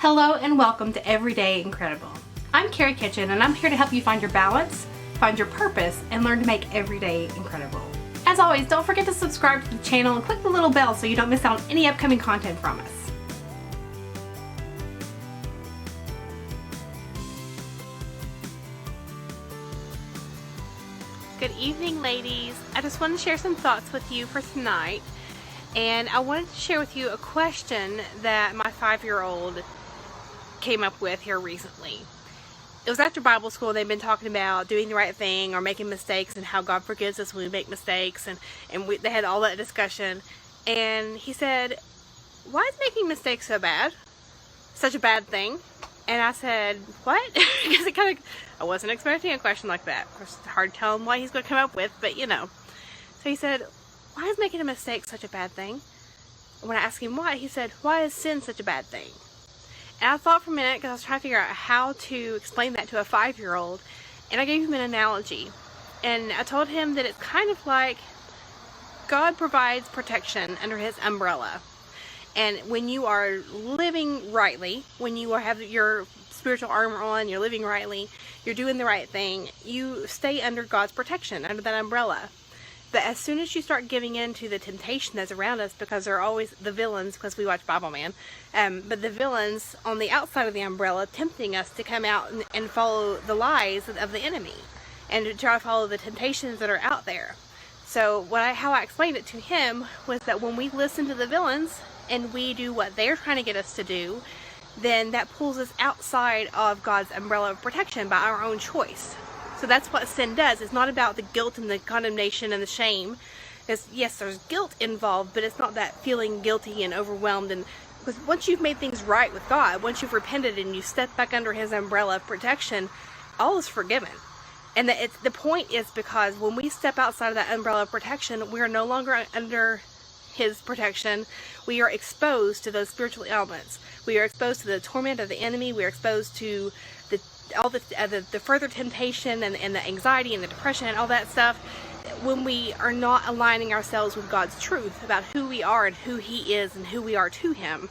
Hello and welcome to Everyday Incredible. I'm Carrie Kitchen and I'm here to help you find your balance, find your purpose, and learn to make every day incredible. As always, don't forget to subscribe to the channel and click the little bell so you don't miss out on any upcoming content from us. Good evening, ladies. I just wanted to share some thoughts with you for tonight. And I wanted to share with you a question that my 5-year-old came up with here recently. It was after Bible school. They've been talking about doing the right thing or making mistakes and how God forgives us when we make mistakes, and they had all that discussion. And he said, why is making mistakes so bad? Such a bad thing? And I said, what? Because I wasn't expecting a question like that. It's hard to tell him what he's going to come up with, but you know. So he said, why is making a mistake such a bad thing? And when I asked him why, he said, why is sin such a bad thing? And I thought for a minute because I was trying to figure out how to explain that to a 5-year-old. And I gave him an analogy. And I told him that it's kind of like God provides protection under His umbrella. And when you are living rightly, when you have your spiritual armor on, you're living rightly, you're doing the right thing, you stay under God's protection, under that umbrella. But as soon as you start giving in to the temptation that's around us, because they're always the villains, because we watch Bible Man, but the villains on the outside of the umbrella tempting us to come out and follow the lies of the enemy and to try to follow the temptations that are out there. So how I explained it to him was that when we listen to the villains and we do what they're trying to get us to do, then that pulls us outside of God's umbrella of protection by our own choice. So that's what sin does. It's not about the guilt and the condemnation and the shame. Yes, there's guilt involved, but it's not that feeling guilty and overwhelmed. And because once you've made things right with God, once you've repented and you step back under His umbrella of protection, all is forgiven. And the point is because when we step outside of that umbrella of protection, we are no longer under His protection. We are exposed to those spiritual elements. We are exposed to the torment of the enemy. We are exposed to all the further temptation and the anxiety and the depression and all that stuff, when we are not aligning ourselves with God's truth about who we are and who He is and who we are to Him.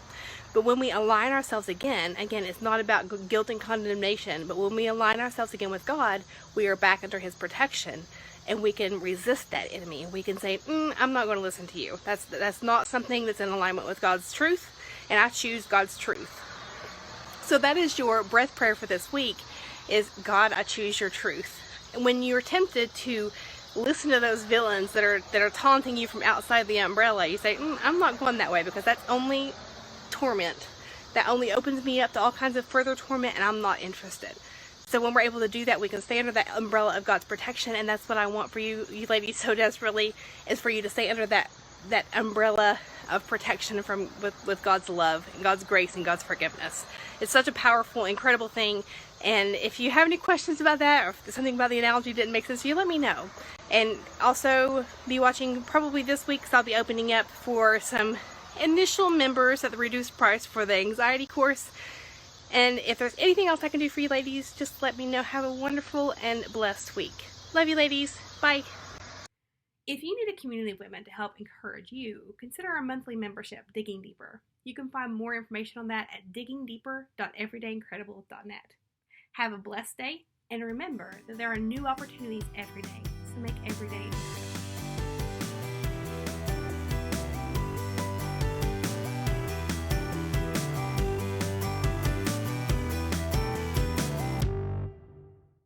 But when we align ourselves again, it's not about guilt and condemnation, but when we align ourselves again with God, we are back under His protection, and we can resist that enemy. We can say, I'm not going to listen to you. That's not something that's in alignment with God's truth, and I choose God's truth. So that is your breath prayer for this week, is God, I choose your truth. And when you're tempted to listen to those villains that are taunting you from outside the umbrella, you say, I'm not going that way, because that's only torment. That only opens me up to all kinds of further torment, and I'm not interested. So when we're able to do that, we can stay under that umbrella of God's protection, and that's what I want for you ladies so desperately, is for you to stay under that umbrella of protection with God's love and God's grace and God's forgiveness. It's such a powerful, incredible thing. And if you have any questions about that, or if something about the analogy didn't make sense to you, let me know. And also be watching probably this week, because I'll be opening up for some initial members at the reduced price for the anxiety course. And if there's anything else I can do for you ladies, just let me know. Have a wonderful and blessed week. Love you ladies. Bye. If you need a community of women to help encourage you, consider our monthly membership, Digging Deeper. You can find more information on that at diggingdeeper.everydayincredible.net. Have a blessed day, and remember that there are new opportunities every day, so make every day incredible.